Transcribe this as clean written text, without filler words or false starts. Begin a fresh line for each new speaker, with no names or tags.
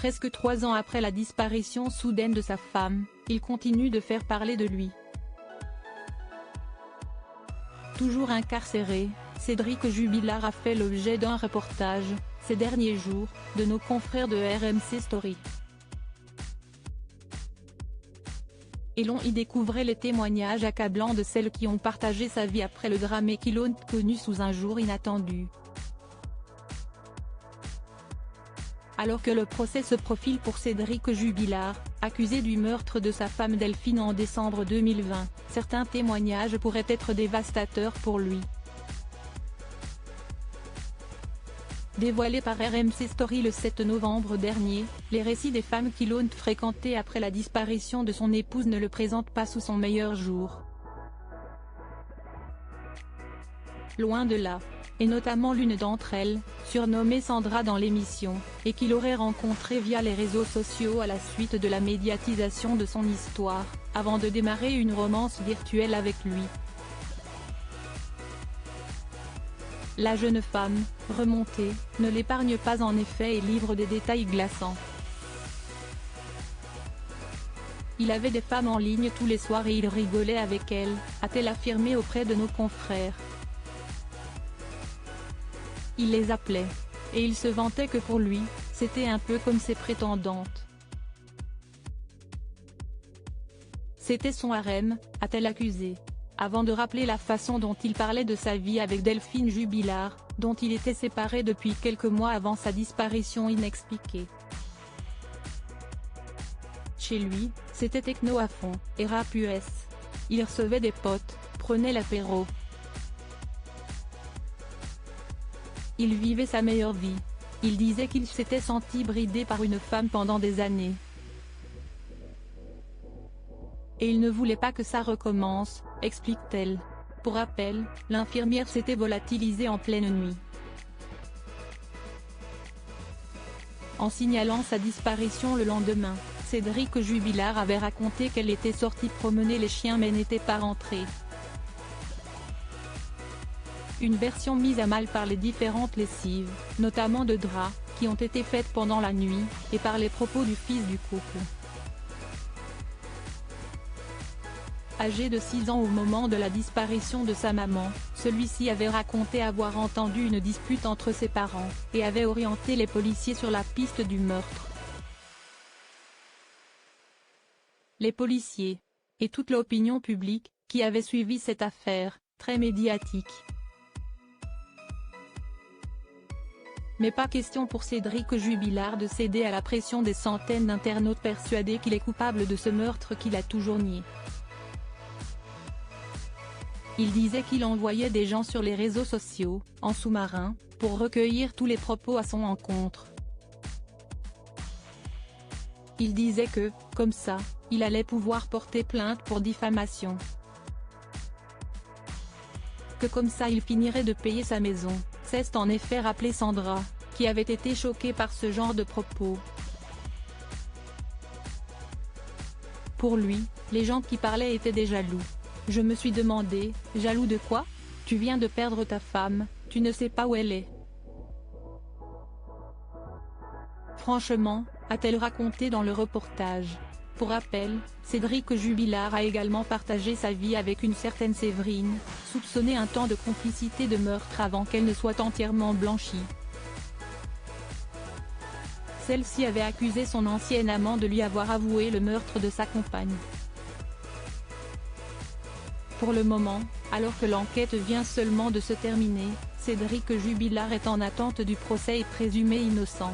Presque 3 ans après la disparition soudaine de sa femme, il continue de faire parler de lui. Toujours incarcéré, Cédric Jubilard a fait l'objet d'un reportage, ces derniers jours, de nos confrères de RMC Story. Et l'on y découvrait les témoignages accablants de celles qui ont partagé sa vie après le drame et qui l'ont connu sous un jour inattendu. Alors que le procès se profile pour Cédric Jubilard, accusé du meurtre de sa femme Delphine en décembre 2020, certains témoignages pourraient être dévastateurs pour lui. Dévoilé par RMC Story le 7 novembre dernier, les récits des femmes qui l'ont fréquenté après la disparition de son épouse ne le présentent pas sous son meilleur jour. Loin de là. Et notamment l'une d'entre elles, surnommée Sandra dans l'émission, et qu'il aurait rencontrée via les réseaux sociaux à la suite de la médiatisation de son histoire, avant de démarrer une romance virtuelle avec lui. La jeune femme, remontée, ne l'épargne pas en effet et livre des détails glaçants. Il avait des femmes en ligne tous les soirs et il rigolait avec elles, a-t-elle affirmé auprès de nos confrères. Il les appelait. Et il se vantait que pour lui, c'était un peu comme ses prétendantes. C'était son harem, a-t-elle accusé. Avant de rappeler la façon dont il parlait de sa vie avec Delphine Jubilard, dont il était séparé depuis quelques mois avant sa disparition inexpliquée. Chez lui, c'était techno à fond, et rap US. Il recevait des potes, prenait l'apéro. Il vivait sa meilleure vie. Il disait qu'il s'était senti bridé par une femme pendant des années. Et il ne voulait pas que ça recommence, explique-t-elle. Pour rappel, l'infirmière s'était volatilisée en pleine nuit. En signalant sa disparition le lendemain, Cédric Jubilard avait raconté qu'elle était sortie promener les chiens mais n'était pas rentrée. Une version mise à mal par les différentes lessives, notamment de draps, qui ont été faites pendant la nuit, et par les propos du fils du couple. Âgé de 6 ans au moment de la disparition de sa maman, celui-ci avait raconté avoir entendu une dispute entre ses parents, et avait orienté les policiers sur la piste du meurtre. Les policiers, et toute l'opinion publique, qui avait suivi cette affaire, très médiatique. Mais pas question pour Cédric Jubilard de céder à la pression des centaines d'internautes persuadés qu'il est coupable de ce meurtre qu'il a toujours nié. Il disait qu'il envoyait des gens sur les réseaux sociaux, en sous-marin, pour recueillir tous les propos à son encontre. Il disait que, comme ça, il allait pouvoir porter plainte pour diffamation. Que comme ça il finirait de payer sa maison. C'est en effet rappelé Sandra, qui avait été choquée par ce genre de propos. Pour lui, les gens qui parlaient étaient des jaloux. Je me suis demandé, jaloux de quoi? Tu viens de perdre ta femme, tu ne sais pas où elle est. Franchement, a-t-elle raconté dans le reportage. Pour rappel, Cédric Jubilard a également partagé sa vie avec une certaine Séverine, soupçonnée un temps de complicité de meurtre avant qu'elle ne soit entièrement blanchie. Celle-ci avait accusé son ancien amant de lui avoir avoué le meurtre de sa compagne. Pour le moment, alors que l'enquête vient seulement de se terminer, Cédric Jubilard est en attente du procès et présumé innocent.